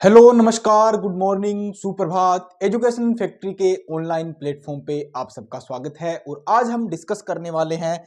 Hello, नमस्कार, good morning, सुप्रभात। Education factory के ऑनलाइन प्लेटफॉर्म पे आप सबका स्वागत है। और आज हम डिस्कस करने वाले हैं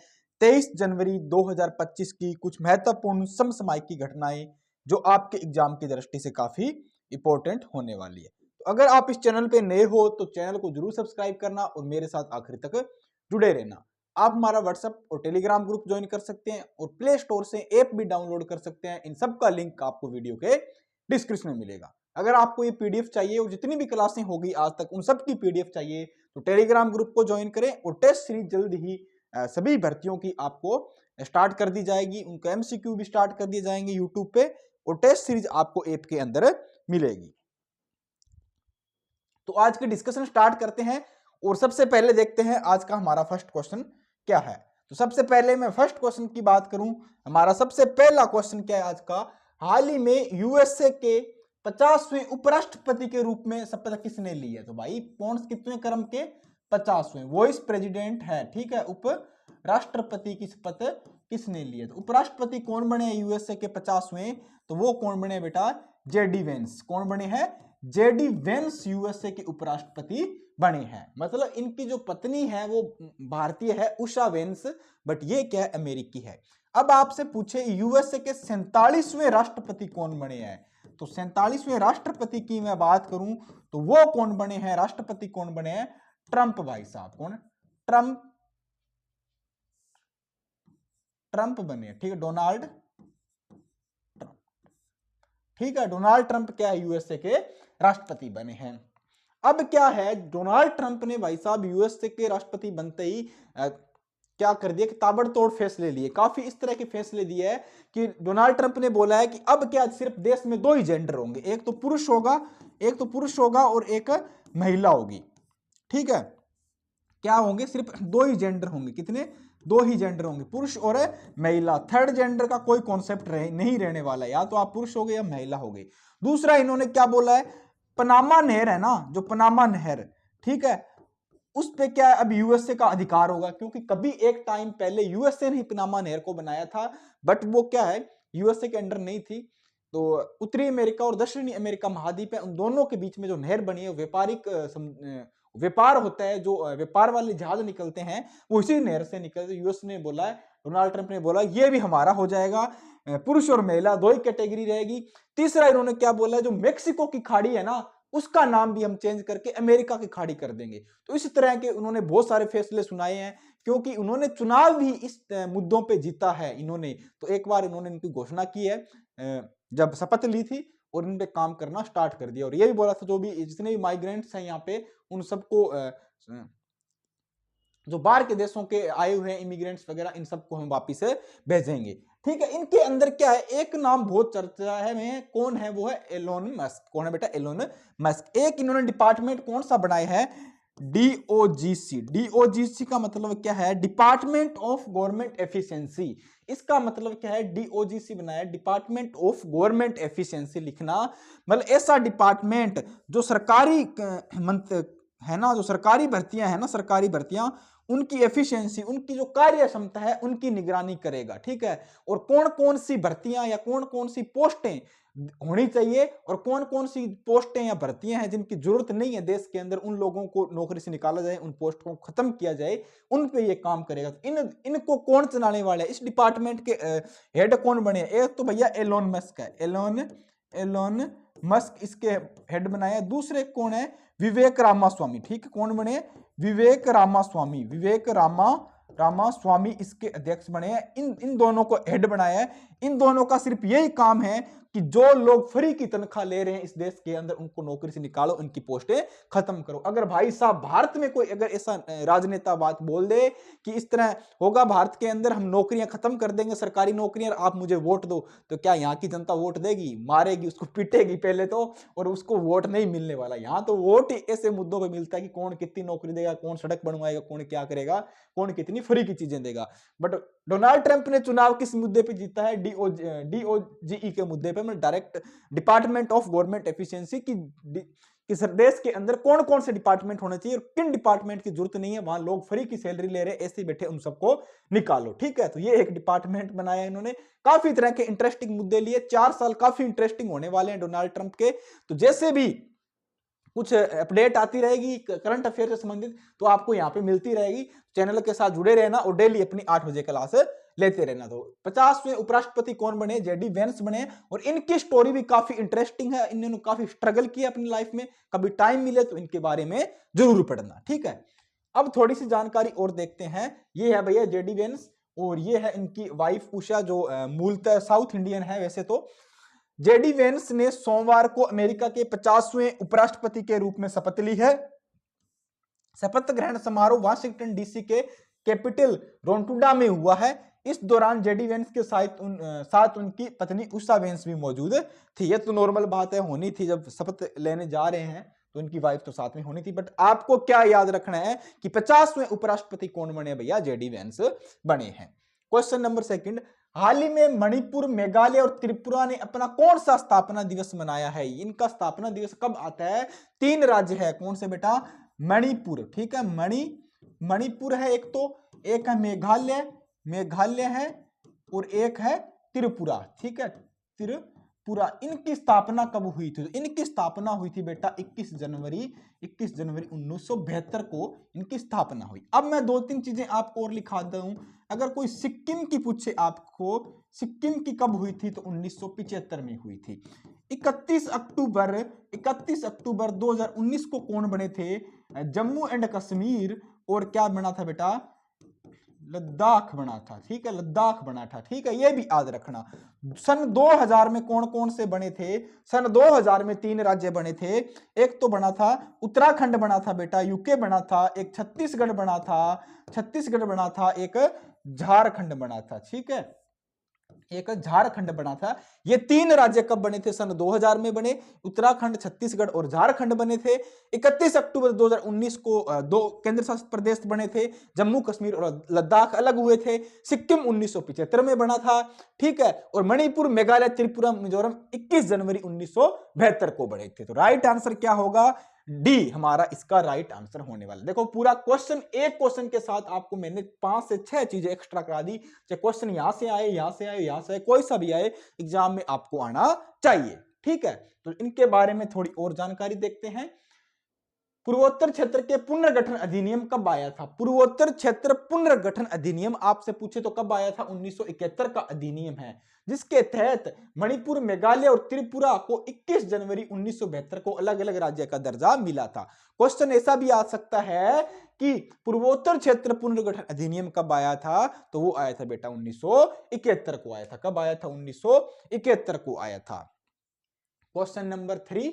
23 जनवरी 2025 की कुछ महत्वपूर्ण समसामयिक घटनाएं जो आपके एग्जाम की दृष्टि से काफी इंपॉर्टेंट होने वाली है। तो अगर आप इस चैनल पे नए हो तो चैनल को जरूर सब्सक्राइब करना और मेरे साथ आखिर तक जुड़े रहना। आप हमारा व्हाट्सएप और टेलीग्राम ग्रुप ज्वाइन कर सकते हैं और प्ले स्टोर से ऐप भी डाउनलोड कर सकते हैं। इन सब का लिंक आपको वीडियो के डिस्क्रिप्शन में मिलेगा। अगर आपको ये पीडीएफ चाहिए और जितनी भी क्लासें होगी आज तक उन सब की पीडीएफ चाहिए तो टेलीग्राम ग्रुप को ज्वाइन करें। और टेस्ट सीरीज जल्द ही सभी भर्तियों की आपको स्टार्ट कर दी जाएगी। उनका एमसीक्यू भी स्टार्ट कर दिए जाएंगे यूट्यूब पे और टेस्ट सीरीज आपको ऐप के अंदर मिलेगी। तो आज के डिस्कशन स्टार्ट करते हैं और सबसे पहले देखते हैं आज का हमारा फर्स्ट क्वेश्चन क्या है। तो सबसे पहले मैं फर्स्ट क्वेश्चन की बात करूं, हमारा सबसे पहला क्वेश्चन क्या है आज का। हाल ही में यूएसए के 50वें उपराष्ट्रपति के रूप में शपथ किसने ली है? तो भाई कौन कितने क्रम के 50वें वाइस प्रेसिडेंट है, ठीक है। उप राष्ट्रपति की शपथ किसने ली है? तो उपराष्ट्रपति कौन बने हैं यूएसए के 50वें? तो वो कौन बने बेटा? JD Vance. कौन बने हैं? जेडी वेंस यूएसए के उपराष्ट्रपति बने हैं। मतलब इनकी जो पत्नी है वो भारतीय है, उषा वेंस, बट ये क्या है? अमेरिकी है। अब आपसे पूछे यूएसए के 47वें राष्ट्रपति कौन बने हैं? तो 47वें राष्ट्रपति की मैं बात करूं तो वो कौन बने हैं? राष्ट्रपति कौन बने हैं? ट्रंप भाई साहब। कौन? ट्रंप बने, ठीक है। डोनाल्ड ट्रंप, ठीक है। डोनाल्ड ट्रंप क्या है? यूएसए के राष्ट्रपति बने हैं। अब क्या है, डोनाल्ड ट्रंप ने भाई साहब यूएसए के राष्ट्रपति बनते ही क्या कर दिया कि ताबड़तोड़ फैसले लिए। काफी इस तरह के फैसले दिए है कि डोनाल्ड ट्रंप ने बोला है कि अब क्या सिर्फ देश में दो ही जेंडर होंगे, एक तो पुरुष होगा और एक महिला होगी, ठीक है। क्या होंगे? सिर्फ दो ही जेंडर होंगे। कितने? दो ही जेंडर होंगे, पुरुष और महिला। थर्ड जेंडर का कोई कॉन्सेप्ट नहीं रहने वाला, या तो आप पुरुष हो गए या महिला हो गई। दूसरा इन्होंने क्या बोला है, पनामा नहर है ना, जो पनामा नहर, ठीक है, उस पे क्या है अब यूएसए का अधिकार होगा। क्योंकि कभी एक टाइम पहले यूएसए ने ही पनामा नहर को बनाया था, बट वो क्या है, यूएसए के अंडर नहीं थी। तो उत्तरी अमेरिका और दक्षिणी अमेरिका महाद्वीप है, उन दोनों के बीच में जो नहर बनी है व्यापारिक व्यापार होता है, जो व्यापार वाले जहाज निकलते हैं वो इसी नहर से निकलते। यूएस ने बोला है, डोनाल्ड ट्रंप ने बोला ये भी हमारा हो जाएगा, पुरुष और महिला दो ही कैटेगरी रहेगी। तीसरा इन्होंने क्या बोला है, जो मेक्सिको की खाड़ी है ना उसका नाम भी हम चेंज करके अमेरिका की खाड़ी कर देंगे। तो इस तरह के उन्होंने बहुत सारे फैसले सुनाए हैं, क्योंकि उन्होंने चुनाव भी इस मुद्दों पे जीता है इन्होंने। तो एक बार इन्होंने इनकी घोषणा की है जब शपथ ली थी, और इन पे काम करना स्टार्ट कर दिया। और ये भी बोला था जो भी जितने भी माइग्रेंट्स हैं यहाँ पे उन सबको जो बाहर के देशों के आए हुए हैं इमिग्रेंट्स वगैरह, इन सबको हम वापिस भेजेंगे, ठीक है। इनके अंदर क्या है, एक नाम बहुत चर्चा है में, कौन है? वो है एलोन मस्क। कौन है बेटा? Elon Musk. एक इन्होंने डिपार्टमेंट कौन सा बनाया है? डीओजीसी। डीओजीसी का मतलब क्या है? Department of government efficiency. इसका मतलब क्या है? डीओजीसी बनाया, डिपार्टमेंट ऑफ गवर्नमेंट एफिशिएंसी लिखना। मतलब ऐसा डिपार्टमेंट जो सरकारी है ना, जो सरकारी भर्तियां है ना, सरकारी भर्तियां, उनकी एफिशिएंसी, उनकी जो कार्य क्षमता है उनकी निगरानी करेगा, ठीक है। और कौन कौन सी भर्तियां या कौन कौन सी पोस्टें होनी चाहिए और कौन कौन सी पोस्टें या भर्तियां हैं जिनकी जरूरत नहीं है देश के अंदर, उन लोगों को नौकरी से निकाला जाए, उन पोस्ट को खत्म किया जाए, उन पे ये काम करेगा। तो इनको कौन चलाने वाला है? इस डिपार्टमेंट के हेड कौन बने? एक तो भैया एलोन मस्क है, एलोन मस्क इसके हेड बनाया। दूसरे कौन है? विवेक रामास्वामी, ठीक है। कौन बने? विवेक रामास्वामी। रामास्वामी इसके अध्यक्ष बने हैं। इन दोनों को हेड बनाया है। इन दोनों का सिर्फ यही काम है कि जो लोग फ्री की तनख्वाह ले रहे हैं इस देश के अंदर उनको नौकरी से निकालो, इनकी पोस्टें खत्म करो। अगर भाई साहब भारत में कोई अगर ऐसा राजनेता बात बोल दे कि इस तरह होगा भारत के अंदर, हम नौकरियां खत्म कर देंगे, सरकारी नौकरियां, आप मुझे वोट दो, तो क्या यहाँ की जनता वोट देगी? मारेगी, उसको पीटेगी पहले तो, और उसको वोट नहीं मिलने वाला। यहाँ तो वोट ऐसे मुद्दों पर मिलता है कि कौन कितनी नौकरी देगा, कौन सड़क बनवाएगा, कौन क्या करेगा, कौन कितनी फ्री की चीजें देगा। बट डोनाल्ड ट्रंप ने चुनाव किस मुद्दे पे जीता है? डीओजीई के मुद्दे पे, मतलब direct department of government efficiency की कि सर देश के अंदर कौन कौन से डिपार्टमेंट होने चाहिए और किन डिपार्टमेंट की जरूरत नहीं है, वहां लोग फ्री की सैलरी ले रहे ऐसे बैठे, उन सबको निकालो। ठीक है, तो ये एक डिपार्टमेंट बनाया इन्होंने। काफी तरह के इंटरेस्टिंग मुद्दे लिए, 4 साल काफी इंटरेस्टिंग होने वाले हैं डोनाल्ड ट्रंप के। तो जैसे भी कुछ अपडेट आती रहेगी करंट अफेयर से संबंधित तो आपको यहाँ पे मिलती रहेगी। चैनल के साथ जुड़े रहना और डेली अपनी 8 बजे क्लास लेते रहना। तो 50वें उपराष्ट्रपति कौन बने? जेडी वेंस बने। और इनकी स्टोरी भी काफी इंटरेस्टिंग है, इन्होंने काफी स्ट्रगल किया अपनी लाइफ में। कभी टाइम मिले तो इनके बारे में जरूर पढ़ना। ठीक है, अब थोड़ी सी जानकारी और देखते हैं। ये है भैया जेडी वेंस और ये है इनकी वाइफ उषा, जो मूलतः साउथ इंडियन है वैसे तो। जेडी वेंस ने सोमवार को अमेरिका के 50वें उपराष्ट्रपति के रूप में शपथ ली है। शपथ ग्रहण समारोह वाशिंगटन डीसी के कैपिटल रोंटुडा में हुआ है। इस दौरान जेडी वेंस के साथ उनकी पत्नी उषा वेंस भी मौजूद थी। ये तो नॉर्मल बात है, होनी थी, जब शपथ लेने जा रहे हैं तो उनकी वाइफ तो साथ में होनी थी। बट आपको क्या याद रखना है कि 50वें उपराष्ट्रपति कौन बने? भैया जेडी वेंस बने हैं। क्वेश्चन नंबर 2, हाल ही में मणिपुर, मेघालय और त्रिपुरा ने अपना कौन सा स्थापना दिवस मनाया है? इनका स्थापना दिवस कब आता है? 3 राज्य है, कौन से बेटा? मणिपुर, ठीक है, मणिपुर है एक, तो एक है मेघालय है और एक है त्रिपुरा। ठीक है, त्रिपुरा। इनकी स्थापना कब हुई थी? इनकी स्थापना हुई थी बेटा 21 जनवरी 1972 को इनकी स्थापना हुई। अब मैं 2-3 चीजें आपको और लिखा दूं। अगर कोई सिक्किम की पूछे आपको, सिक्किम की कब हुई थी? तो 1975 में हुई थी। 31 अक्टूबर 2019 को कौन बने थे? जम्मू एंड कश्मीर और क्या बना था बेटा? लद्दाख बना था। ठीक है, लद्दाख बना था। ठीक है, ये भी याद रखना। सन 2000 में कौन कौन से बने थे? सन 2000 में 3 राज्य बने थे। एक तो बना था उत्तराखंड बना था बेटा, यूके बना था, एक छत्तीसगढ़ बना था, एक झारखंड बना था। ठीक है, एक झारखंड बना था। ये 3 राज्य कब बने थे? सन 2000 में बने। उत्तराखंड, छत्तीसगढ़ और झारखंड बने थे। 31 अक्टूबर 2019 को 2 केंद्र शासित प्रदेश बने थे, जम्मू कश्मीर और लद्दाख अलग हुए थे। सिक्किम 1975 में बना था। ठीक है, और मणिपुर, मेघालय, त्रिपुरा, मिजोरम 21 जनवरी 1972 को बने थे। तो राइट आंसर क्या होगा? डी हमारा इसका राइट आंसर होने वाला। देखो पूरा क्वेश्चन, एक क्वेश्चन के साथ आपको मैंने 5 से 6 चीजें एक्स्ट्रा करा दी। चाहे क्वेश्चन यहां से आए, कोई सा भी आए, एग्जाम में आपको आना चाहिए। ठीक है, तो इनके बारे में थोड़ी और जानकारी देखते हैं। पूर्वोत्तर क्षेत्र के पुनर्गठन अधिनियम कब आया था? पूर्वोत्तर क्षेत्र पुनर्गठन अधिनियम आपसे पूछे तो कब आया था? 1971 का अधिनियम है, जिसके तहत मणिपुर, मेघालय और त्रिपुरा को 21 जनवरी 1972 को अलग अलग राज्य का दर्जा मिला था। क्वेश्चन ऐसा भी आ सकता है कि पूर्वोत्तर क्षेत्र पुनर्गठन अधिनियम कब आया था? तो वो आया था बेटा 1971 को आया था। कब आया था? 1971 को आया था। क्वेश्चन नंबर 3,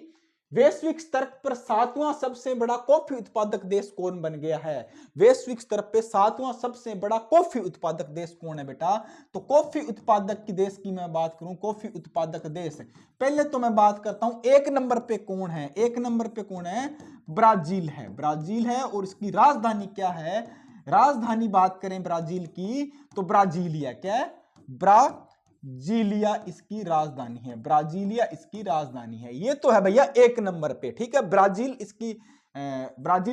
वैश्विक स्तर पर 7वां सबसे बड़ा कॉफी उत्पादक देश कौन बन गया है? वैश्विक स्तर पे 7वां सबसे बड़ा कॉफी उत्पादक देश कौन है बेटा? तो कॉफी उत्पादक की देश की मैं बात करूं, कॉफी उत्पादक देश, पहले तो मैं बात करता हूं 1 नंबर पे कौन है? 1 नंबर पे कौन है? ब्राजील है। ब्राजील है और इसकी राजधानी क्या है? राजधानी बात करें ब्राजील की तो ब्राजीलिया। क्या है? ब्राजीलिया इसकी राजधानी है। ब्राजीलिया इसकी राजधानी है। ये तो है भैया 1 नंबर पे। ठीक है, ब्राजील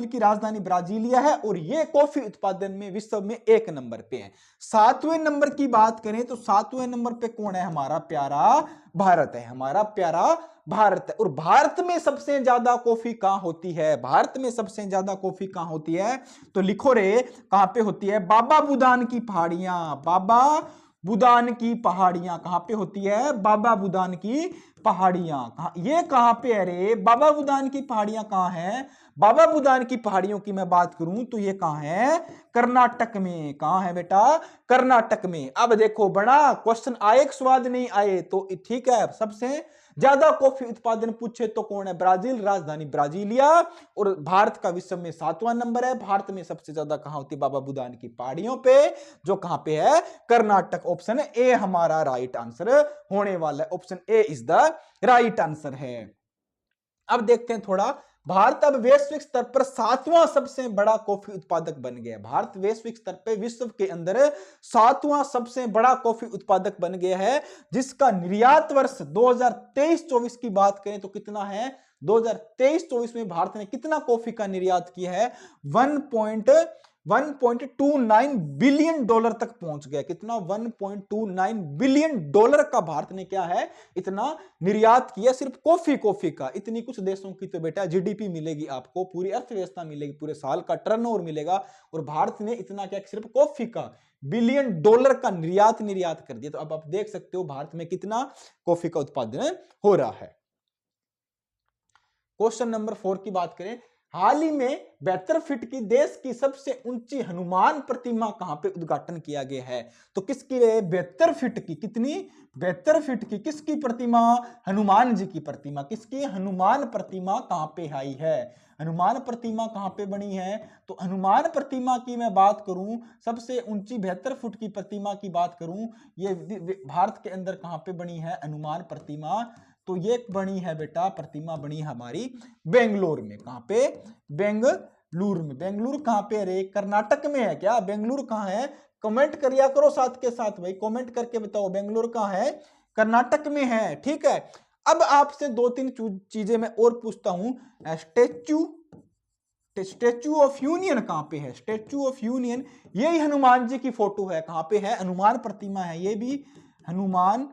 की राजधानी ब्राजीलिया है और ये कॉफी उत्पादन में विश्व में 1 नंबर पे है। 7वें नंबर की बात करें तो 7वें नंबर पे कौन है? हमारा प्यारा भारत है। हमारा प्यारा भारत है। और भारत में सबसे ज्यादा कॉफी कहां होती है? भारत में सबसे ज्यादा कॉफी कहां होती है? तो लिखो रे, कहां पे होती है? बाबा बुदान की पहाड़ियां। बाबा बुदान की पहाड़ियां कहां पे होती है? बाबा बुदान की पहाड़ियां। ये कहां पे है रे? बाबा बुदान की पहाड़ियां कहां है? बाबा बुदान की पहाड़ियों की मैं बात करूं तो ये कहां है? कर्नाटक में। कहां है बेटा? कर्नाटक में। अब देखो, बड़ा क्वेश्चन आए स्वाद नहीं आए तो ठीक है। सबसे ज्यादा कॉफी उत्पादन पूछे तो कौन है? ब्राजील, राजधानी ब्राजीलिया, और भारत का विश्व में 7वां नंबर है। भारत में सबसे ज्यादा कहां होती है? बाबा बुदान की पहाड़ियों पे, जो कहां पे है? कर्नाटक। ऑप्शन ए हमारा राइट आंसर होने वाला है। Option A is the right answer है। अब देखते हैं थोड़ा, भारत अब वैश्विक स्तर पर 7वां सबसे बड़ा कॉफी उत्पादक बन गया। भारत वैश्विक स्तर पर विश्व के अंदर 7वां सबसे बड़ा कॉफी उत्पादक बन गया है, जिसका निर्यात वर्ष 2023-24 की बात करें तो कितना है? 2023-24 में भारत ने कितना कॉफी का निर्यात किया है? 1.29 बिलियन डॉलर तक पहुंच गया। कितना? 1.29 बिलियन डॉलर का भारत ने क्या है, इतना निर्यात किया सिर्फ कॉफी का। इतनी कुछ देशों की तो बेटा जीडीपी मिलेगी आपको, पूरी अर्थव्यवस्था मिलेगी, पूरे साल का टर्नओवर मिलेगा, और भारत ने इतना क्या, सिर्फ कॉफी का बिलियन डॉलर का निर्यात कर दिया। तो अब आप देख सकते हो भारत में कितना कॉफी का उत्पादन हो रहा है। क्वेश्चन नंबर 4 की बात करें, हाल ही में 72 फीट की देश की सबसे ऊंची हनुमान प्रतिमा कहां पे उद्घाटन किया गया है? तो किसकी? 72 फीट की। कितनी? 72 फीट की। किसकी प्रतिमा? हनुमान जी की प्रतिमा। किसकी? हनुमान प्रतिमा कहां पे आई है? हनुमान प्रतिमा कहां पे बनी है? तो हनुमान प्रतिमा की मैं बात करूं, सबसे ऊंची 72 फुट की प्रतिमा की बात करूं, ये भारत के अंदर कहां पे बनी है हनुमान प्रतिमा? तो ये बनी है बेटा, प्रतिमा बनी हमारी बेंगलोर में। कहां पे? बेंगलुरु में। बेंगलुरु कहां पे? अरे कर्नाटक में है क्या? बेंगलुरु कहां है? कमेंट करिया करो साथ के साथ भाई, कमेंट करके बताओ बेंगलुरु कहां है? कर्नाटक में है। ठीक है, अब आपसे 2-3 चीजें मैं और पूछता हूं। स्टेच्यू ऑफ यूनियन कहां पे है? स्टेच्यू ऑफ यूनियन, यही हनुमान जी की फोटो है। कहां पे है? हनुमान प्रतिमा है, ये भी हनुमान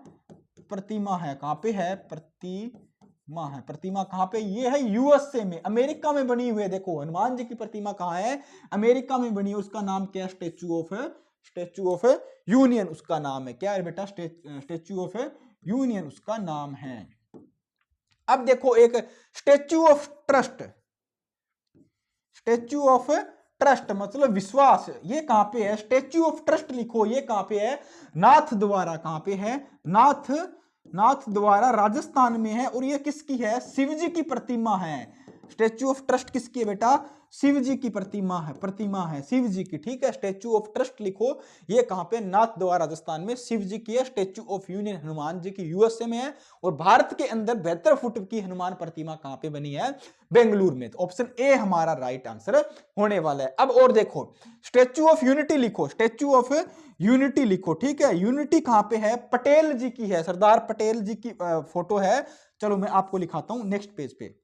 प्रतिमा है। कहां पे है? प्रतिमा है। प्रतिमा कहां पे? ये है यूएसए में, अमेरिका में बनी हुई है। देखो हनुमान जी की प्रतिमा कहां है? अमेरिका में बनी है। उसका नाम क्या है? स्टेच्यू ऑफ यूनियन उसका नाम है। क्या है बेटा? स्टेच्यू ऑफ यूनियन उसका नाम है। अब देखो एक statue of trust, statue of trust मतलब विश्वास, ये कहां पे है? स्टेच्यू ऑफ ट्रस्ट लिखो, ये कहां पे है? नाथ द्वारा। कहां पे है? नाथ द्वारा राजस्थान में है। और ये किसकी है? शिव जी की प्रतिमा है। स्टेच्यू ऑफ ट्रस्ट किसकी है बेटा? शिव जी की प्रतिमा है शिव जी की। ठीक है, स्टेच्यू ऑफ ट्रस्ट लिखो, ये कहां पे? नाथ द्वारा राजस्थान में शिव जी की है। Statue of union Hanuman ji की यूएसए में है। और भारत के अंदर 72 फुट की हनुमान प्रतिमा कहां पे बनी है? बेंगलुरु में। तो ऑप्शन ए हमारा राइट आंसर होने वाला है। अब और देखो, स्टेच्यू ऑफ यूनिटी लिखो, स्टेच्यू ऑफ यूनिटी लिखो। ठीक है, यूनिटी कहां पे है? पटेल जी की है, सरदार पटेल जी की फोटो है। चलो मैं आपको लिखाता हूं नेक्स्ट पेज पे।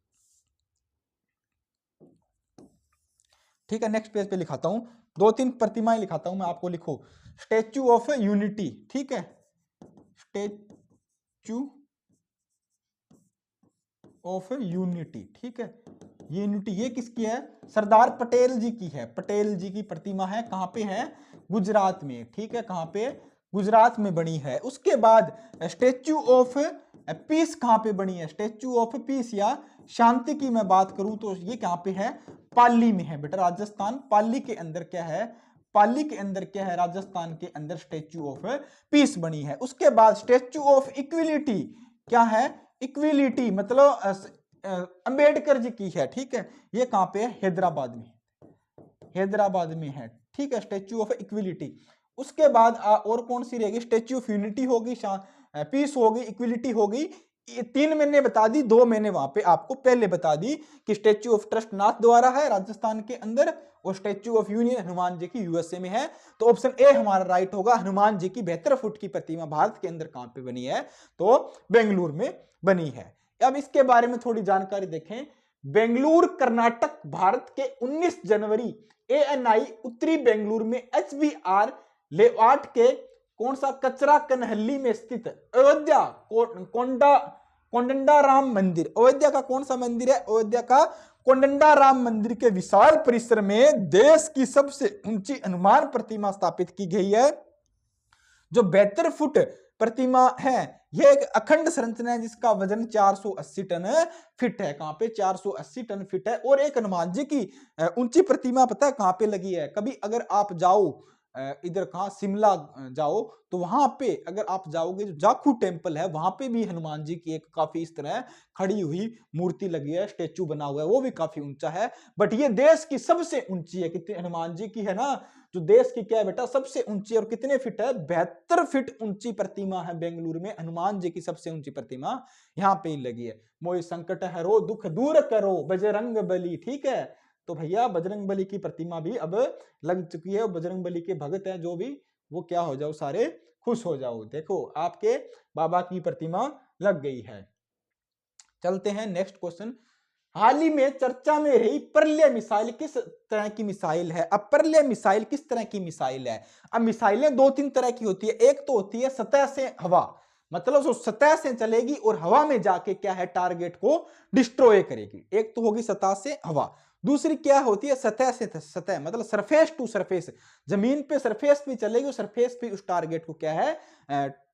ठीक है, नेक्स्ट पेज पे लिखाता हूं, 2-3 प्रतिमाएं लिखाता हूं मैं आपको। लिखो स्टेच्यू ऑफ यूनिटी। ठीक है, स्टेच्यू ऑफ यूनिटी। ठीक है, यूनिटी ये किसकी है? सरदार पटेल जी की है। पटेल जी की प्रतिमा है। कहां पे है? गुजरात में। ठीक है, कहां पे? गुजरात में बनी है। उसके बाद स्टेच्यू ऑफ पीस कहां पे बनी है? स्टेच्यू ऑफ पीस या शांति की मैं बात करूं तो ये कहां पे है? पाली में है बेटा, राजस्थान। पाली के अंदर क्या है? पाली के अंदर क्या है? राजस्थान के अंदर स्टेच्यू ऑफ पीस बनी है। उसके बाद स्टेच्यू ऑफ इक्विलिटी, क्या है? इक्विलिटी मतलब अंबेडकर जी की है। ठीक है, ये कहां पे है? हैदराबाद में, हैदराबाद में है। ठीक है, स्टेच्यू ऑफ इक्विलिटी। उसके बाद और कौन सी रहेगी? स्टेच्यू ऑफ यूनिटी होगी, पीस होगी, इक्विलिटी होगी। ये 3 मैंने बता दी, 2 मैंने वहां पे आपको पहले बता दी कि स्टेच्यू ऑफ ट्रस्ट नाथ द्वारा है राजस्थान के अंदर, और statue of union Hanuman ji की यूएसए में है। तो ऑप्शन ए हमारा राइट होगा। हनुमान जी की 72 फुट की प्रतिमा भारत के अंदर कहां पे बनी है? तो बेंगलुरु में बनी है। अब इसके बारे में थोड़ी जानकारी देखें। बेंगलुरु कर्नाटक भारत के 19 जनवरी एएनआई उत्तरी बेंगलुरु में एचबीआर लेआउट के कौन सा? कचरा कनहल्ली में स्थित अयोध्या कोंडंडा राम मंदिर। अयोध्या का कौन सा मंदिर है? अयोध्या का कोंडंडा राम मंदिर के विशाल परिसर में देश की सबसे ऊंची हनुमान प्रतिमा स्थापित की गई है, जो 72 फुट प्रतिमा है। यह एक अखंड संरचना है जिसका वजन 480 टन फिट है। कहां पे? 480 टन फिट है। और एक हनुमान जी की ऊंची प्रतिमा पता है कहां पे लगी है? कभी अगर आप जाओ इधर, कहां? शिमला जाओ तो वहां पे अगर आप जाओगे, जो जाखू टेम्पल है, वहां पे भी हनुमान जी की एक काफी इस तरह खड़ी हुई मूर्ति लगी है, स्टेच्यू बना हुआ है, वो भी काफी ऊंचा है। बट ये देश की सबसे ऊंची है। कितनी? हनुमान जी की है ना, जो देश की क्या है बेटा? सबसे ऊंची। और कितने फिट है? 72 फीट ऊंची प्रतिमा है बेंगलुरु में। हनुमान जी की सबसे ऊंची प्रतिमा यहाँ पे ही लगी है। मोहि संकट हरो दुख दूर करो बजरंग बली। ठीक है, तो भैया बजरंग बली की प्रतिमा भी अब लग चुकी है। बजरंग बली के भगत हैं जो भी, वो क्या हो जाओ, सारे खुश हो जाओ। देखो आपके बाबा की प्रतिमा लग गई है। चलते हैं नेक्स्ट क्वेश्चन। हाल ही में चर्चा में रही परल्य मिसाइल किस तरह की मिसाइल है? अब परल्य मिसाइल किस तरह की मिसाइल है? अब मिसाइलें दो तीन तरह की होती है। एक तो होती है सतह से हवा, मतलब जो सतह से चलेगी और हवा में जाके क्या है, टारगेट को डिस्ट्रॉय करेगी। एक तो होगी सतह से हवा। दूसरी क्या होती है, सतह से सतह, मतलब सरफेस टू सरफेस, जमीन पे सरफेस पे चलेगी और सरफेस पे उस टारगेट को क्या है,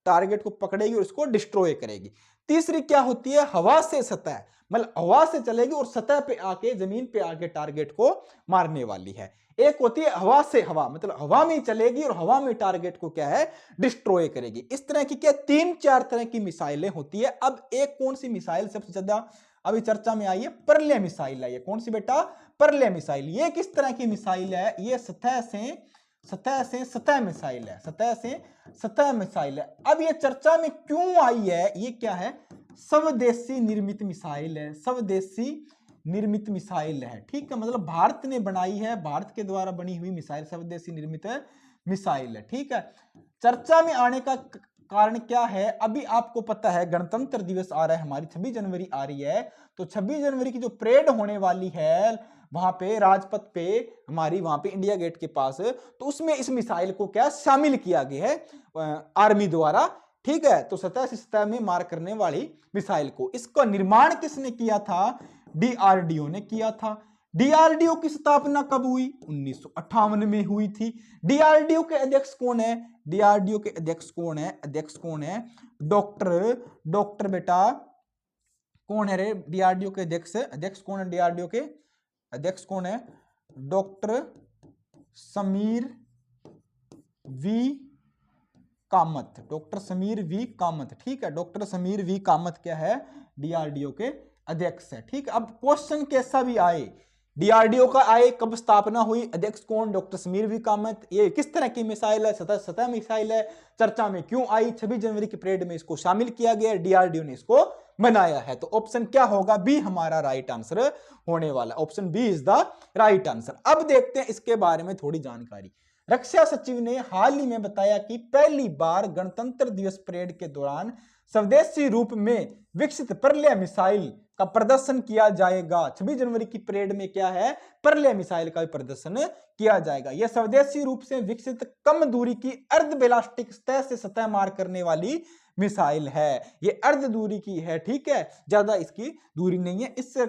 टारगेट को पकड़ेगी और उसको डिस्ट्रॉय करेगी। तीसरी क्या होती है, हवा से सतह, मतलब हवा से चलेगी और सतह पे आके, जमीन पे आके टारगेट को मारने वाली है। एक होती है हवा से हवा, मतलब हवा में चलेगी और हवा में टारगेट को क्या है, डिस्ट्रॉय करेगी। इस तरह की क्या तीन चार तरह की मिसाइलें होती है। अब एक कौन सी मिसाइल सबसे ज्यादा अभी चर्चा में आई है, परल्य मिसाइल है। ये कौन सी बेटा, परल्य मिसाइल। ये किस तरह की मिसाइल है, ये सतह से सतह मिसाइल है, सतह से सतह मिसाइल है। अब ये चर्चा में क्यों आई है, ये क्या है, स्वदेशी निर्मित मिसाइल है, स्वदेशी निर्मित मिसाइल है। ठीक है, मतलब भारत ने बनाई है, भारत के द्वारा बनी हुई मिसाइल स्वदेशी निर्मित मिसाइल है। ठीक है, चर्चा में आने का कारण क्या है, अभी आपको पता है गणतंत्र दिवस आ रहा है, हमारी 26 जनवरी आ रही है। तो 26 जनवरी की जो परेड होने वाली है वहां पे राजपथ पे, हमारी वहां पे इंडिया गेट के पास, तो उसमें इस मिसाइल को क्या शामिल किया गया है आर्मी द्वारा। ठीक है, तो सतह से सतह में मार करने वाली मिसाइल को, इसका निर्माण किसने किया था, डीआरडीओ ने किया था। डीआरडीओ की स्थापना कब हुई, 1958 में हुई थी। डीआरडीओ के अध्यक्ष कौन है, डीआरडीओ के अध्यक्ष कौन है, अध्यक्ष कौन है, डॉक्टर बेटा कौन है रे, डीआरडीओ के अध्यक्ष, अध्यक्ष कौन है, डीआरडीओ के अध्यक्ष कौन है, doctor Sameer V Kamat, doctor Sameer V Kamat. ठीक है, डॉक्टर समीर वी कामत क्या है, डीआरडीओ के अध्यक्ष है। ठीक है, अब क्वेश्चन कैसा भी आए, डीआरडीओ का आए, कब स्थापना हुई, अध्यक्ष कौन, डॉक्टर समीर वी कामत, ये किस तरह की मिसाइल है, सतह सतह मिसाइल है, चर्चा में क्यों आई, 26 जनवरी की परेड में इसको शामिल किया गया, डीआरडीओ ने इसको बनाया है। तो ऑप्शन क्या होगा, बी हमारा राइट आंसर होने वाला, option B is the right answer. अब देखते हैं इसके बारे में थोड़ी जानकारी। रक्षा सचिव ने हाल ही में बताया कि पहली बार गणतंत्र दिवस परेड के दौरान स्वदेशी रूप में विकसित परल्य मिसाइल का प्रदर्शन किया जाएगा। 26 जनवरी की परेड में क्या है, परल्य मिसाइल का प्रदर्शन किया जाएगा। यह स्वदेशी रूप से विकसित कम दूरी की अर्ध बैलिस्टिक सतह से सतह मार करने वाली मिसाइल है। ये अर्ध दूरी की है, ठीक है, ज्यादा इसकी दूरी नहीं है। इसे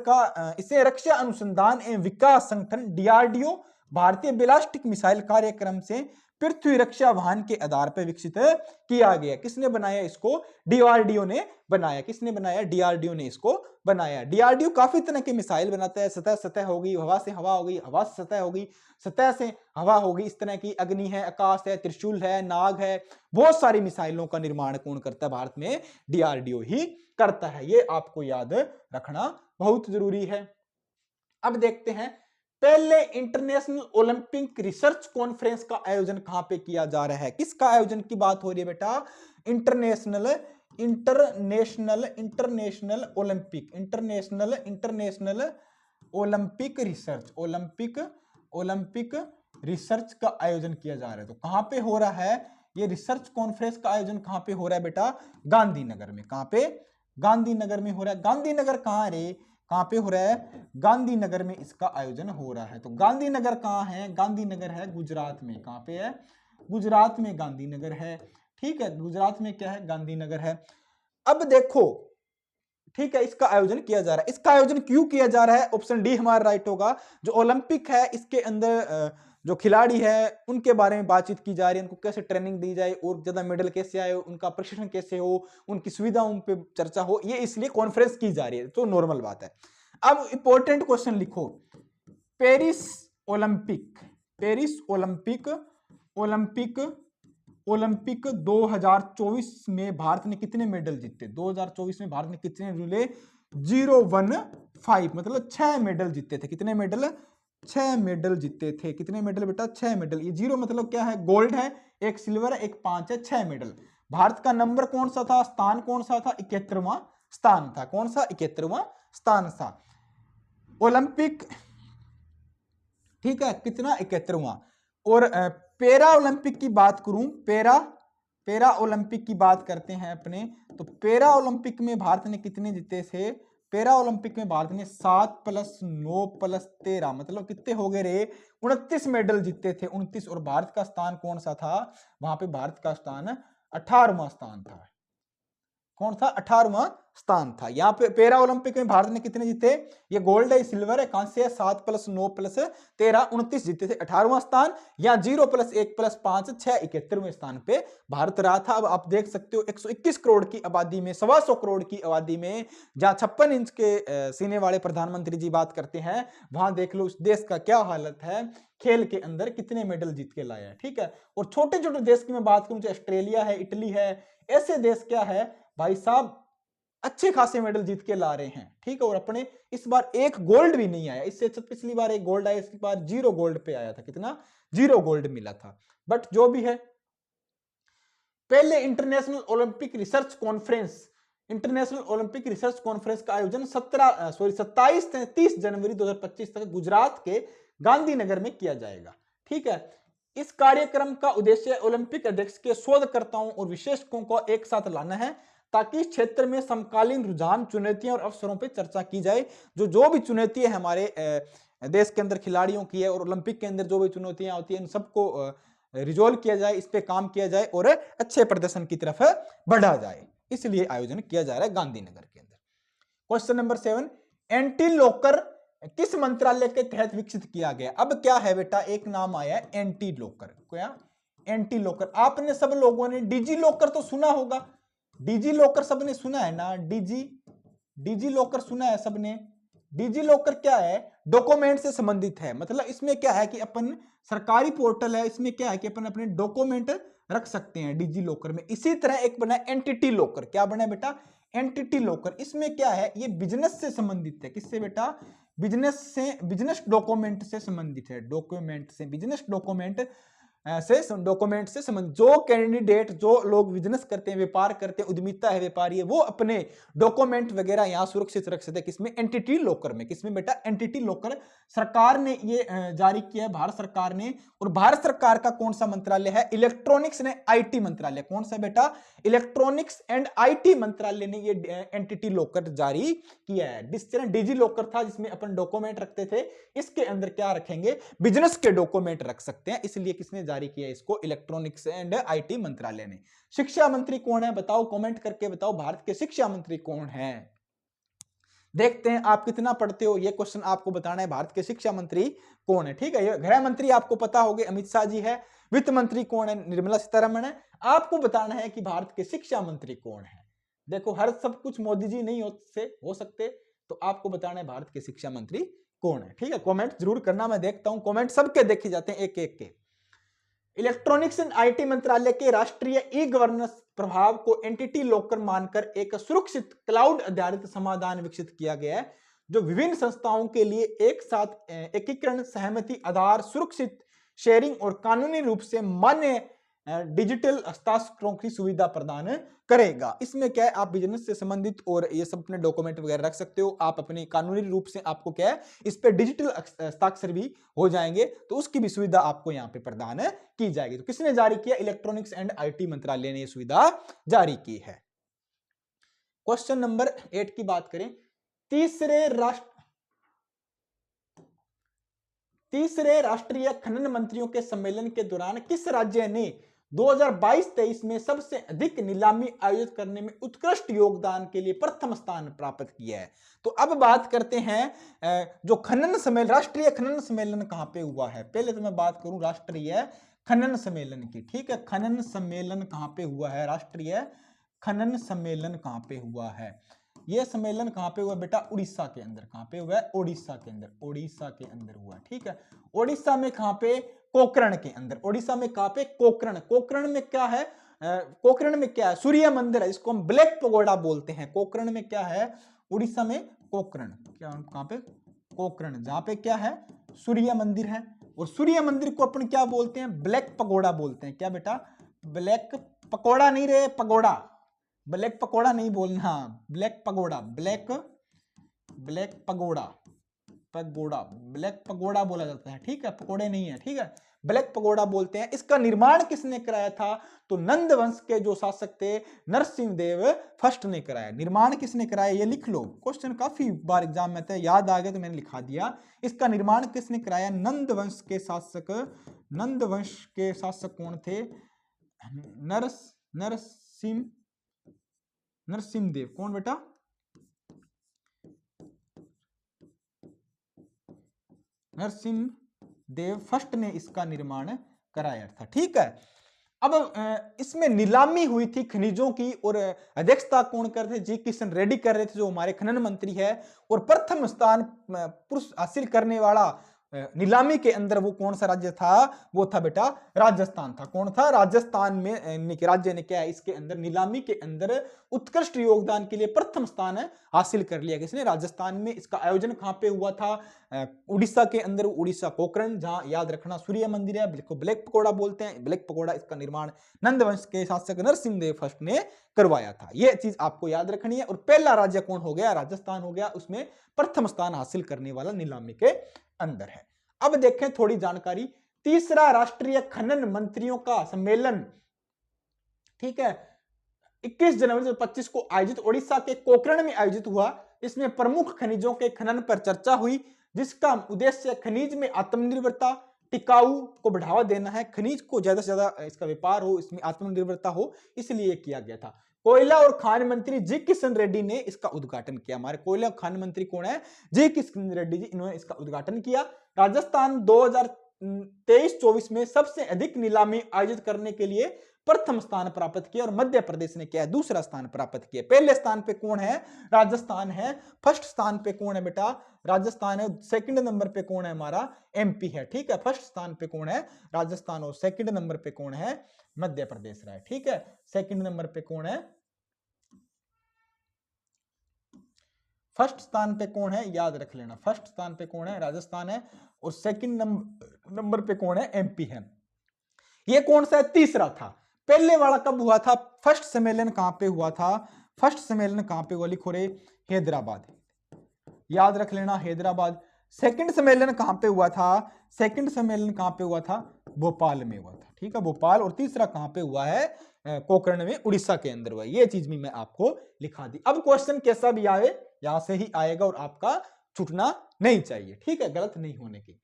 रक्षा अनुसंधान एवं विकास संगठन डीआरडीओ भारतीय बैलिस्टिक मिसाइल कार्यक्रम से पृथ्वी रक्षा वाहन के आधार पर विकसित किया गया। किसने बनाया इसको, डीआरडीओ ने बनाया। किसने बनाया, डीआरडीओ ने इसको बनाया। डीआरडीओ काफी तरह के मिसाइल बनाता है, सतह सतह होगी, हवा से हवा होगी, हवा से सतह होगी, सतह से हवा होगी, इस तरह की अग्नि है, आकाश है, त्रिशूल है, नाग है, बहुत सारी मिसाइलों का निर्माण कौन करता है, भारत में डीआरडीओ ही करता है। ये आपको याद रखना बहुत जरूरी है। अब देखते हैं, पहले इंटरनेशनल ओलंपिक रिसर्च कॉन्फ्रेंस का आयोजन कहां पे किया जा रहा है, किसका आयोजन की बात हो रही है बेटा, इंटरनेशनल ओलंपिक रिसर्च का आयोजन किया जा रहा है। तो कहां पे हो रहा है ये रिसर्च कॉन्फ्रेंस का आयोजन, कहां पे हो रहा है बेटा, गांधीनगर में। कहां पे, गांधीनगर में हो रहा है। गांधीनगर कहां रे, कहां पे हो रहा है, गांधीनगर में इसका आयोजन हो रहा है। तो गांधीनगर कहां है, गांधीनगर है गुजरात में। कहां पे है, गुजरात में गांधीनगर है। ठीक है, गुजरात में क्या है, गांधीनगर है। अब देखो, ठीक है, इसका आयोजन किया जा रहा है। इसका आयोजन क्यों किया जा रहा है, ऑप्शन डी हमारा राइट होगा। जो ओलंपिक है इसके अंदर जो खिलाड़ी है उनके बारे में बातचीत की जा रही है, उनको कैसे ट्रेनिंग दी जाए और ज्यादा मेडल कैसे आए, उनका प्रशिक्षण कैसे हो, उनकी सुविधाओं पे चर्चा हो, ये इसलिए कॉन्फ्रेंस की जा रही है। तो नॉर्मल बात है। अब इंपॉर्टेंट क्वेश्चन लिखो, पेरिस ओलंपिक 2024 में भारत ने कितने मेडल जीते, 2024 में भारत ने कितने मिले, 015, मतलब 6 मेडल जीते थे। कितने मेडल, 6 मेडल जीते थे। कितने मेडल बेटा, 6 मेडल। ये 0 मतलब क्या है, गोल्ड है, एक सिल्वर है, एक 5 है, 6 मेडल। भारत का नंबर कौन सा था, स्थान कौन सा था, 71वां स्थान था। कौन सा, 71वां स्थान था ओलंपिक। ठीक है, कितना, 71वां। और पैरा ओलंपिक की बात करूं, पैरा ओलंपिक की बात करते हैं अपने, तो पैरा ओलंपिक में भारत ने कितने जीते थे, पैरा ओलंपिक में भारत ने 7 + 9 + 13 मतलब कितने हो गए रे, 29 मेडल जीते थे, 29। और भारत का स्थान कौन सा था, वहां पे भारत का स्थान 18वां स्थान था। कौन था, 18वां स्थान था। यहाँ पे पैरा ओलंपिक में भारत ने कितने जीते, ये गोल्ड है, सिल्वर है, कांस्य है, 7 + 9 + 13 29 जीते थे, 18वां स्थान। या 0 + 1 + 5 6 71वें स्थान पे भारत रहा था। अब आप देख सकते हो 121 करोड़ की आबादी में, 125 करोड़ की आबादी में, जहां 56 इंच के सीने वाले प्रधानमंत्री जी बात करते हैं, वहां देख लो उस देश का क्या हालत है, खेल के अंदर कितने मेडल जीत के लाया है। ठीक है, और छोटे छोटे देश की मैं बात करूं, ऑस्ट्रेलिया है, इटली है, ऐसे देश क्या है भाई साहब, अच्छे खासे मेडल जीत के ला रहे हैं। ठीक है, और अपने इस बार एक गोल्ड भी नहीं आया, इससे पिछली बार एक गोल्ड आया, इस बार 0 गोल्ड पे आया था। कितना, 0 गोल्ड मिला था। बट जो भी है, पहले international Olympic research conference, international Olympic research conference का आयोजन 27 से 30 जनवरी 2025 तक गुजरात के गांधीनगर में किया जाएगा। ठीक है, इस कार्यक्रम का उद्देश्य ओलंपिक अध्यक्ष के शोधकर्ताओं और विशेषज्ञों को एक साथ लाना है, ताकि इस क्षेत्र में समकालीन रुझान, चुनौतियां और अवसरों पर चर्चा की जाए। जो भी चुनौतियां हमारे देश के अंदर खिलाड़ियों की है, और ओलंपिक के अंदर जो भी चुनौतियां होती है, इन सबको रिजोल्व किया जाए, इस पे काम किया जाए और अच्छे प्रदर्शन की तरफ बढ़ा जाए। इसलिए आयोजन किया जा रहा है गांधीनगर के अंदर। क्वेश्चन नंबर 7, एंटी लॉकर किस मंत्रालय के तहत विकसित किया गया। अब क्या है बेटा, एक नाम आया है एंटी लॉकर। क्या, एंटी लॉकर। आपने सब लोगों ने डिजी लॉकर तो सुना होगा, डिजी लॉकर सबने सुना है ना, डिजी लॉकर सुना है सबने। डिजी लॉकर क्या है, डॉक्यूमेंट से संबंधित है। मतलब इसमें क्या है कि अपन सरकारी पोर्टल है, इसमें क्या है कि अपन अपने डॉक्यूमेंट रख सकते हैं डिजी लॉकर में। इसी तरह एक बना एंटिटी लॉकर। क्या बना बेटा, एंटिटी लॉकर। इसमें क्या है, ये बिजनेस से संबंधित है। किससे बेटा, बिजनेस से, बिजनेस डॉक्यूमेंट से संबंधित है, डॉक्यूमेंट से, बिजनेस डॉक्यूमेंट से संबंधित। जो कैंडिडेट, जो लोग बिजनेस करते हैं, व्यापार करते हैं, उद्यमिता है, व्यापारी है, वो अपने डॉक्यूमेंट वगैरह यहां सुरक्षित रख सकते हैं। किसमें, एंटिटी लॉकर में। किसमें बेटा, एंटिटी लॉकर। सरकार ने ये जारी किया है, भारत सरकार ने। और भारत सरकार का कौन सा मंत्रालय है, इलेक्ट्रॉनिक्स ने आईटी मंत्रालय। कौन सा बेटा, इलेक्ट्रॉनिक्स एंड आईटी मंत्रालय ने ये एंटिटी लॉकर जारी किया है। जिस तरह डिजी लॉकर था जिसमें अपन डॉक्यूमेंट रखते थे, इसके अंदर क्या रखेंगे, बिजनेस के डॉक्यूमेंट रख सकते हैं। इसलिए किसने जारी किया इसको, इलेक्ट्रॉनिक्स एंड आईटी मंत्रालय ने। शिक्षा मंत्री कौन है बताओ, कमेंट करके बताओ, भारत के शिक्षा मंत्री कौन है। देखते हैं आप कितना पढ़ते हो, ये क्वेश्चन आपको बताना है, भारत के शिक्षा मंत्री कौन है। ठीक है, गृह मंत्री आपको पता होगा, अमित शाह जी है। वित्त मंत्री कौन है, निर्मला सीतारमण है। आपको बताना है कि भारत के शिक्षा मंत्री कौन है। देखो, हर सब कुछ मोदी जी नहीं हो सकते, तो आपको बताना है भारत के शिक्षा मंत्री कौन है। ठीक है, कमेंट जरूर करना, मैं देखता हूं कमेंट सबके देखे जाते हैं एक एक के। इलेक्ट्रॉनिक्स एंड आईटी मंत्रालय के राष्ट्रीय ई गवर्नेंस प्रभाव को एंटिटी लॉकर मानकर एक सुरक्षित क्लाउड आधारित समाधान विकसित किया गया है, जो विभिन्न संस्थाओं के लिए एक साथ एकीकरण, सहमति आधार, सुरक्षित शेयरिंग और कानूनी रूप से मान्य डिजिटल हस्ताक्षरों की सुविधा प्रदान करेगा। इसमें क्या है, आप बिजनेस से संबंधित और ये सब अपने डॉक्यूमेंट वगैरह रख सकते हो। आप अपने कानूनी रूप से आपको क्या है, इस पे डिजिटल हस्ताक्षर भी हो जाएंगे, तो उसकी भी सुविधा आपको यहाँ पे प्रदान की जाएगी। तो किसने जारी किया, इलेक्ट्रॉनिक्स एंड आईटी मंत्रालय ने यह सुविधा जारी की है। क्वेश्चन नंबर 8 की बात करें, तीसरे राष्ट्रीय खनन मंत्रियों के सम्मेलन के दौरान किस राज्य ने 2022-23 में सबसे अधिक नीलामी आयोजित करने में उत्कृष्ट योगदान के लिए प्रथम स्थान प्राप्त किया है। तो अब बात करते हैं जो खनन सम्मेलन, राष्ट्रीय खनन सम्मेलन कहां पे हुआ है। पहले तो मैं बात करूं राष्ट्रीय खनन सम्मेलन की। ठीक है, खनन सम्मेलन कहां पे हुआ है, राष्ट्रीय खनन सम्मेलन कहां पे हुआ है। यह सम्मेलन कहां पे हुआ बेटा, उड़ीसा के अंदर। कहां पे हुआ है, ओडिशा के अंदर, ओडिशा के अंदर हुआ है। ठीक है, ओडिशा में कहां पे, पोखरण के अंदर। ओडिशा में कहां पे, पोखरण। पोखरण में क्या है, पोखरण में क्या है, सूर्य मंदिर है, इसको हम ब्लैक पगोड़ा बोलते हैं। पोखरण में क्या है, उड़ीसा में पोखरण, क्या कहां पे, पोखरण, जहां पे क्या है, सूर्य मंदिर है। और सूर्य मंदिर को अपन क्या बोलते हैं, ब्लैक पगोड़ा बोलते हैं। क्या बेटा, ब्लैक पकोड़ा नहीं रे, पगोड़ा, ब्लैक पकोड़ा नहीं बोलना, black pagoda, black pagoda, pagoda, black pagoda बोला जाता है। ठीक है, पकोड़े नहीं है। ठीक है, ब्लैक पगोडा बोलते हैं। इसका निर्माण किसने कराया था? तो नंद वंश के जो शासक थे नरसिंह देव फर्स्ट ने कराया। निर्माण किसने कराया ये लिख लो, क्वेश्चन काफी बार एग्जाम में था, याद आ गया तो मैंने लिखा दिया। इसका निर्माण किसने कराया? नंद वंश के शासक, नंद वंश के शासक कौन थे? नरसिंह देव। कौन बेटा? नरसिंह देव फर्स्ट ने इसका निर्माण कराया था। ठीक है, अब इसमें नीलामी हुई थी खनिजों की और अध्यक्षता कौन कर रहे थे? जी किशन रेड्डी कर रहे थे जो हमारे खनन मंत्री है। और प्रथम स्थान पुरुष हासिल करने वाला नीलामी के अंदर वो कौन सा राज्य था? वो था बेटा राजस्थान था। कौन था? राजस्थान में राज्य ने क्या है इसके अंदर नीलामी के अंदर उत्कृष्ट योगदान के लिए प्रथम स्थान हासिल कर लिया किसने? राजस्थान में। इसका आयोजन कहां पे हुआ था? उड़ीसा के अंदर, उड़ीसा पोखरण, जहां याद रखना सूर्य मंदिर है, बिल्कुल ब्लैक पकोड़ा बोलते हैं। ब्लैक पकोड़ा इसका निर्माण नंदवंश के शासक नरसिंह देव फर्स्ट ने करवाया था। यह चीज आपको याद रखनी है। और पहला राज्य कौन हो गया? राजस्थान हो गया, उसमें प्रथम स्थान हासिल करने वाला नीलामी के अंदर है। अब देखें थोड़ी जानकारी। तीसरा राष्ट्रीय खनन मंत्रियों का सम्मेलन, ठीक है, 21 जनवरी 2025 को आयोजित उड़ीसा के पोखरण में आयोजित हुआ। इसमें प्रमुख खनिजों के खनन पर चर्चा हुई, जिसका उद्देश्य खनिज में आत्मनिर्भरता, टिकाऊ को बढ़ावा देना है। खनिज को ज्यादा से ज्यादा इसका व्यापार हो, इसमें आत्मनिर्भरता हो, इसलिए किया गया था। कोयला और खान मंत्री जी किशन रेड्डी ने इसका उद्घाटन किया। हमारे कोयला और खान मंत्री कौन है? जी किशन रेड्डी जी, इन्होंने इसका उद्घाटन किया। राजस्थान 2023-24 में सबसे अधिक नीलामी आयोजित करने के लिए प्रथम स्थान प्राप्त किया और मध्य प्रदेश ने क्या है? दूसरा स्थान प्राप्त किया। पहले स्थान पे कौन है? राजस्थान है। फर्स्ट स्थान पे कौन है बेटा? राजस्थान है। सेकंड नंबर पे कौन है? हमारा एमपी है। ठीक है, फर्स्ट स्थान पे कौन है? राजस्थान। और सेकंड नंबर पे कौन है? मध्य प्रदेश रहा है। ठीक है, सेकंड नंबर पे कौन है? फर्स्ट स्थान पे कौन है? याद रख लेना, फर्स्ट स्थान पे कौन है? राजस्थान है। और सेकंड नंबर पे कौन है? एमपी है। ये कौन सा है? तीसरा था। पहले वाला कब हुआ था? फर्स्ट सम्मेलन कहां पे हुआ था? फर्स्ट सम्मेलन कहां पे हुआ? लिखो रे, हैदराबाद। याद रख लेना, हैदराबाद। सेकंड सम्मेलन कहां पे हुआ था? सेकंड सम्मेलन कहां पे हुआ था? भोपाल में हुआ था। ठीक है, भोपाल। और तीसरा कहां पे हुआ है? पोखरण में, उड़ीसा के अंदर हुआ। ये चीज भी मैं आपको लिखा दी। अब क्वेश्चन कैसा भी आए यहां से ही आएगा और आपका छूटना नहीं चाहिए। ठीक है, गलत नहीं होने की।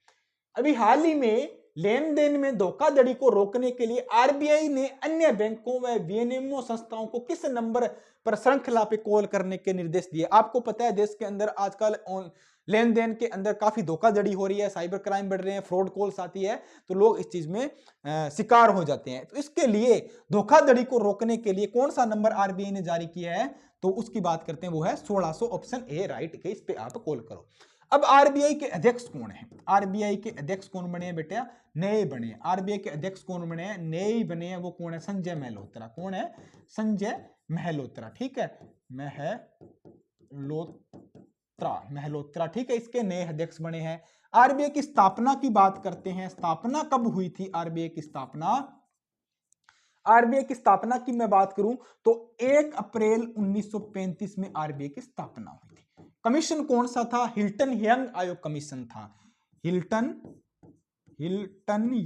अभी हाल ही में लेन देन में धोखाधड़ी को रोकने के लिए आरबीआई ने अन्य बैंकों व विनिमय संस्थाओं को किस नंबर पर श्रृंखला पे कॉल करने के निर्देश दिए? आपको पता है देश के अंदर आजकल लेन देन के अंदर काफी धोखाधड़ी हो रही है, साइबर क्राइम बढ़ रहे हैं, फ्रॉड कॉल्स आती है, तो लोग इस चीज में शिकार हो जाते हैं। तो इसके लिए धोखाधड़ी को रोकने के लिए कौन सा नंबर आरबीआई ने जारी किया है? तो उसकी बात करते हैं, वो है 1600, ऑप्शन ए राइट के, इस पे आप कॉल करो। अब आरबीआई के अध्यक्ष कौन है? आरबीआई के अध्यक्ष कौन बने हैं बेटा? नए बने। आरबीआई के अध्यक्ष कौन बने हैं? नए बने हैं। वो कौन है? संजय महलोत्रा। कौन है? संजय महलोत्रा। ठीक है, महलोत्रा। ठीक है, इसके नए अध्यक्ष बने हैं। आरबीआई की स्थापना की बात करते हैं। स्थापना कब हुई थी आरबीआई की स्थापना? आरबीआई की स्थापना की मैं बात करूं तो 1 अप्रैल 1935 में आरबीआई की स्थापना हुई थी। कमीशन कौन सा था? हिल्टन यंग आयोग कमीशन था। हिल्टन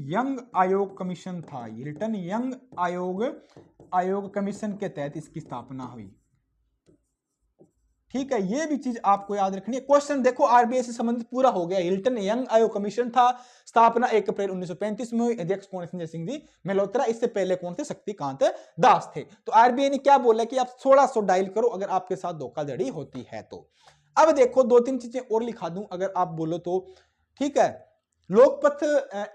यंग आयोग कमीशन था। हिल्टन यंग आयोग कमीशन के तहत इसकी स्थापना हुई। ठीक है, ये भी चीज आपको याद रखनी है। क्वेश्चन देखो, आरबीआई से संबंधित पूरा हो गया। हिल्टन यंग आयोग कमीशन था, स्थापना 1 अप्रैल 1935 में हुई। अध्यक्ष कौन? संजय सिंह जी मल्होत्रा। इससे पहले कौन थे? शक्तिकांत दास थे। तो आरबीआई ने क्या बोला कि आप 1600 डायल करो अगर आपके साथ धोखाधड़ी होती है तो। अब देखो, 2-3 चीजें और लिखा दूं अगर आप बोलो तो। ठीक है, लोकपथ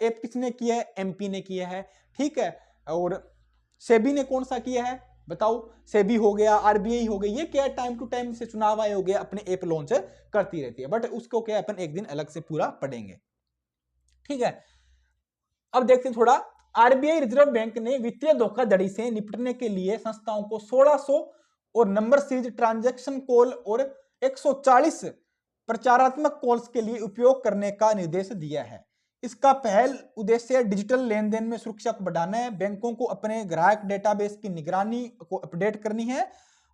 ऐप किसने किया है? एमपी ने किया है। ठीक है, और सेबी ने कौन सा किया है? बताओ। सेबी हो गया, आरबीआई हो गई। ये क्या है? टाइम टू टाइम से चुनाव आयोग है अपने ऐप लॉन्च करती रहती है, बट उसको क्या अपन एक दिन अलग से पूरा पढ़ेंगे। ठीक है, अब देखते हैं थोड़ा। आरबीआई रिजर्व बैंक ने वित्तीय धोखाधड़ी से निपटने के लिए संस्थाओं को 1600 और नंबर सीरीज ट्रांजैक्शन कॉल और 140 प्रचारात्मक कॉल्स के लिए उपयोग करने का निर्देश दिया है। इसका पहल उद्देश्य डिजिटल लेन देन में सुरक्षा को बढ़ाना है। बैंकों को अपने ग्राहक डेटाबेस की निगरानी को अपडेट करनी है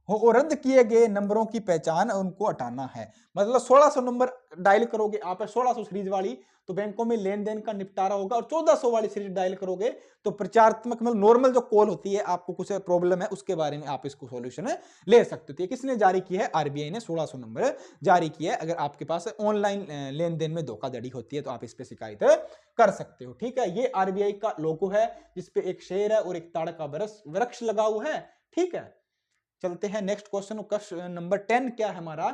हो और रद्द किए गए नंबरों की पहचान उनको हटाना है। मतलब 1600 नंबर डायल करोगे आप 1600 सीरीज वाली तो बैंकों में लेन देन का निपटारा होगा, और 1400 वाली सीरीज डायल करोगे तो प्रचारात्मक मतलब नॉर्मल जो कॉल होती है, आपको कुछ प्रॉब्लम है उसके बारे में आप इसको सॉल्यूशन ले सकते हो। तो ये किसने जारी किया है? आरबीआई ने 1600 नंबर जारी किया है। अगर आपके पास ऑनलाइन लेन देन में धोखाधड़ी होती है तो आप इस पे शिकायत कर सकते हो। ठीक है, ये आरबीआई का लोगो है जिसपे एक शेर है और एक ताड़ का वृक्ष लगा हुआ है। ठीक है, चलते हैं नेक्स्ट क्वेश्चन। क्वेश्चन नंबर 10 क्या है हमारा?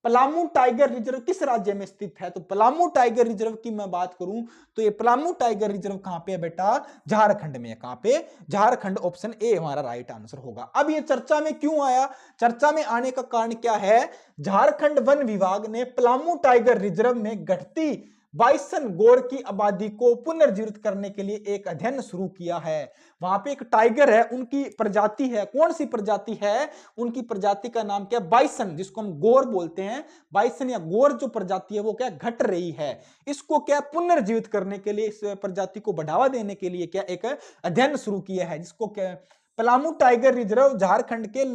पलामू टाइगर रिजर्व किस राज्य में स्थित है? तो पलामू टाइगर रिजर्व की मैं बात करूं तो ये पलामू टाइगर रिजर्व कहां पे है बेटा? झारखंड में है। कहां पे? झारखंड। ऑप्शन ए हमारा राइट आंसर होगा। अब ये चर्चा में क्यों आया? चर्चा में आने का कारण क्या है? झारखंड वन विभाग ने पलामू टाइगर रिजर्व में घटती बाइसन गौर की आबादी को पुनर्जीवित करने के लिए एक अध्ययन शुरू किया है। वहां पे एक टाइगर है, उनकी प्रजाति है, कौन सी प्रजाति है? उनकी प्रजाति का नाम क्या है? बाइसन, जिसको हम गौर बोलते हैं। बाइसन या गौर जो प्रजाति है वो क्या घट रही है, इसको क्या पुनर्जीवित करने के लिए, इस प्रजाति को बढ़ावा देने के लिए क्या एक अध्ययन शुरू किया है, जिसको क्या पलामू टाइगर रिजर्व झारखंड के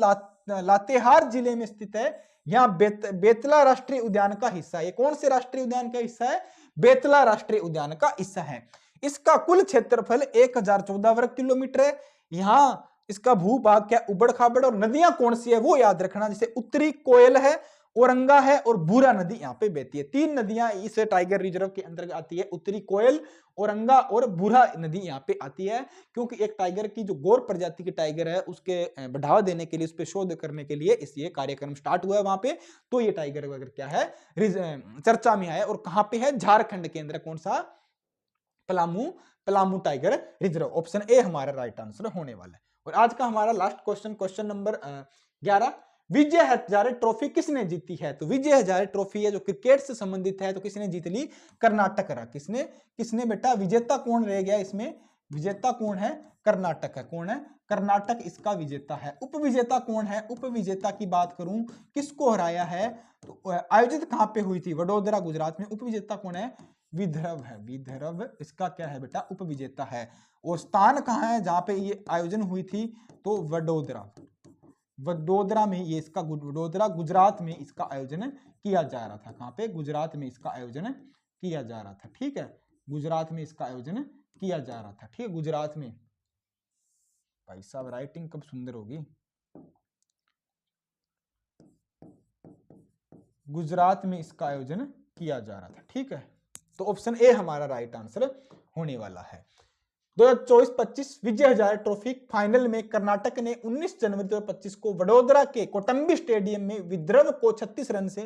लातेहार जिले में स्थित है। यहाँ बेतला राष्ट्रीय उद्यान का हिस्सा है। ये कौन से राष्ट्रीय उद्यान का हिस्सा है? बेतला राष्ट्रीय उद्यान का हिस्सा है। इसका कुल क्षेत्रफल 1014 वर्ग किलोमीटर है। यहाँ इसका भूभाग क्या उबड़ खाबड़, और नदियां कौन सी है वो याद रखना, जैसे उत्तरी कोयल है, औरंगा है और बूरा नदी यहाँ पे बहती है। 3 नदियां इस टाइगर रिजर्व के अंतर्गत आती है, उत्तरी कोयल, औरंगा और बूरा नदी यहाँ पे आती है। क्योंकि एक टाइगर की जो गौर प्रजाति की टाइगर है उसके बढ़ावा देने के लिए, उस पर शोध करने के लिए इस ये कार्यक्रम स्टार्ट हुआ है वहां पे। तो ये टाइगर वगैरह क्या है चर्चा में है, और कहां पे है? झारखंड के अंदर। कौन सा? Palamu tiger reserve. Option A हमारा राइट आंसर होने वाला है। और आज का हमारा last question, question number 11, Vijay Hazare trophy किसने जीती है? तो विजय हजारे ट्रॉफी है जो क्रिकेट से संबंधित है, तो किसने जीत ली? कर्नाटक रहा। किसने बेटा? विजेता कौन रह गया इसमें? विजेता कौन है? कर्नाटक है। कौन है? कर्नाटक इसका विजेता है। उपविजेता कौन है? उपविजेता की बात करूं, किसको हराया है? तो आयोजित कहां पे हुई थी? वडोदरा, गुजरात में। उपविजेता कौन है? विदर्भ है। विदर्भ इसका क्या है बेटा? उपविजेता है। और स्थान कहां है जहां पे ये आयोजन हुई थी? तो वडोदरा। वडोदरा में ये इसका, वडोदरा गुजरात में इसका आयोजन किया जा रहा था। कहां पे? गुजरात में इसका आयोजन किया जा रहा था। ठीक है, गुजरात में इसका आयोजन किया जा रहा था। ठीक है, गुजरात में। भाई साहब राइटिंग कब सुंदर होगी। गुजरात में इसका आयोजन किया जा रहा था। ठीक है, तो ऑप्शन ए हमारा राइट आंसर होने वाला है। 2024-25 विजय हजारे ट्रॉफी फाइनल में कर्नाटक ने 19 जनवरी 2025 को वडोदरा के कोटंबी स्टेडियम में विदर्भ को 36 रन से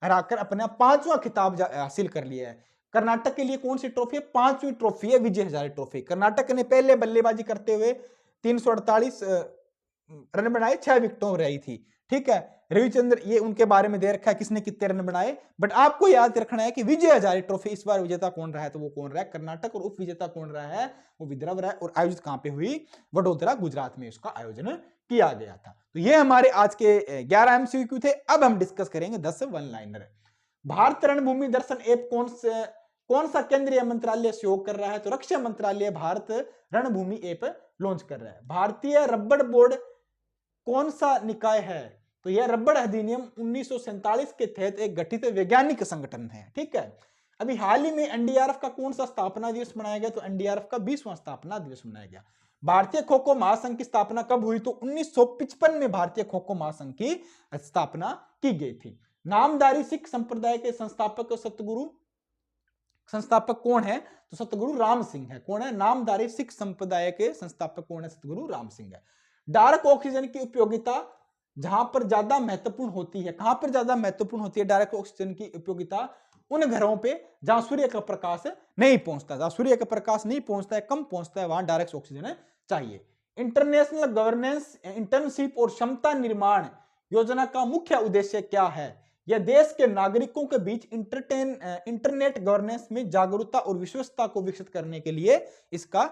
हराकर अपना 5वां खिताब हासिल कर लिया है। कर्नाटक के लिए कौन सी ट्रॉफी है? 5वीं ट्रॉफी है विजय हजारे ट्रॉफी। कर्नाटक ने पहले बल्लेबाजी करते हुए 348 रन बनाए, 6 विकेटों रही थी। ठीक है, रविचंद्र ये उनके बारे में दे रखा है किसने कितने रन बनाए, बट आपको याद रखना है कि विजय हजारे ट्रॉफी इस बार विजेता कौन रहा है? तो वो कौन रहा है? कर्नाटक। और उप विजेता कौन रहा है? वो विदर्भ रहा है। और आयोजित कहां पे हुई? वडोदरा, गुजरात में उसका आयोजन किया गया था। तो ये हमारे आज के 11 एमसीक्यू थे। अब हम डिस्कस करेंगे 10 वन लाइनर। भारत रणभूमि दर्शन ऐप कौन सा केंद्रीय मंत्रालय सहयोग कर रहा है? तो रक्षा मंत्रालय भारत रणभूमि ऐप लॉन्च कर रहा है। भारतीय रबड़ बोर्ड कौन सा निकाय है? तो यह रबड़ अधिनियम 1947 के तहत एक गठित वैज्ञानिक संगठन है। ठीक है, अभी हाल ही में एनडीआरएफ का कौन सा स्थापना दिवस मनाया गया? तो एनडीआरएफ का 20वां स्थापना दिवस मनाया गया। भारतीय खो खो महासंघ की स्थापना कब हुई? तो 1955 में भारतीय खो खो महासंघ की स्थापना की गई थी। नामधारी सिख संप्रदाय के संस्थापक कौन है? तो सतगुरु राम सिंह है। कौन है? नामधारी सिख संप्रदाय के संस्थापक कौन है? सतगुरु राम सिंह है। डार्क ऑक्सीजन की उपयोगिता जहां पर ज्यादा महत्वपूर्ण होती है, कहां पर ज्यादा महत्वपूर्ण होती है डायरेक्ट ऑक्सीजन की उपयोगिता? उन घरों पे जहां सूर्य का प्रकाश नहीं पहुंचता, जहां सूर्य का प्रकाश नहीं पहुंचता है, कम पहुंचता है, वहां डायरेक्ट ऑक्सीजन चाहिए। इंटरनेशनल गवर्नेंस इंटर्नशिप और क्षमता निर्माण योजना का मुख्य उद्देश्य क्या है? यह देश के नागरिकों के बीच इंटरनेट गवर्नेंस में जागरूकता और विश्वसनीयता को विकसित करने के लिए इसका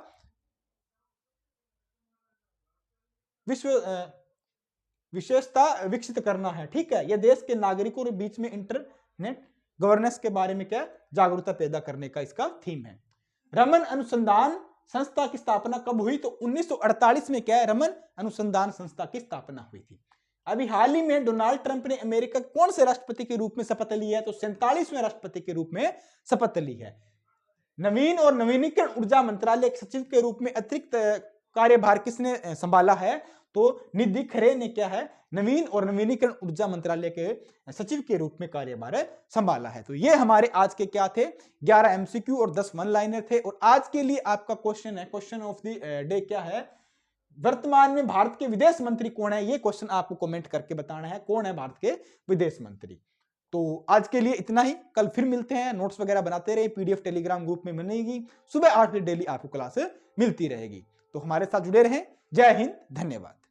विशेषता विकसित करना है। ठीक है, यह देश के नागरिकों के बीच में इंटरनेट गवर्नेंस के बारे में क्या जागरूकता पैदा करने का इसका थीम है। रमन अनुसंधान संस्था की स्थापना कब हुई? तो 1948 में क्या है? रमन अनुसंधान संस्था की स्थापना हुई थी। अभी हाल ही में डोनाल्ड ट्रंप ने अमेरिका के कौन से राष्ट्रपति के रूप में शपथ ली है? तो 47वें राष्ट्रपति के रूप में शपथ ली है। नवीन और नवीनीकरण ऊर्जा मंत्रालय के सचिव के रूप में अतिरिक्त कार्यभार किसने संभाला है? तो निधि खरे ने क्या है, नवीन और नवीनीकरण ऊर्जा मंत्रालय के सचिव के रूप में कार्यभार संभाला है। तो ये हमारे आज के क्या थे, 11 एमसीक्यू और 10 वन लाइनर थे। और आज के लिए आपका क्वेश्चन है, क्वेश्चन ऑफ द डे क्या है, वर्तमान में भारत के विदेश मंत्री कौन है? ये क्वेश्चन आपको कमेंट करके बताना है, कौन है भारत के विदेश मंत्री। तो आज के लिए इतना ही, कल फिर मिलते हैं। नोट्स वगैरह बनाते रहे, पीडीएफ टेलीग्राम ग्रुप में बनेगी, सुबह 8 बजे डेली आपको क्लास मिलती रहेगी। तो हमारे साथ जुड़े रहें। जय हिंद, धन्यवाद।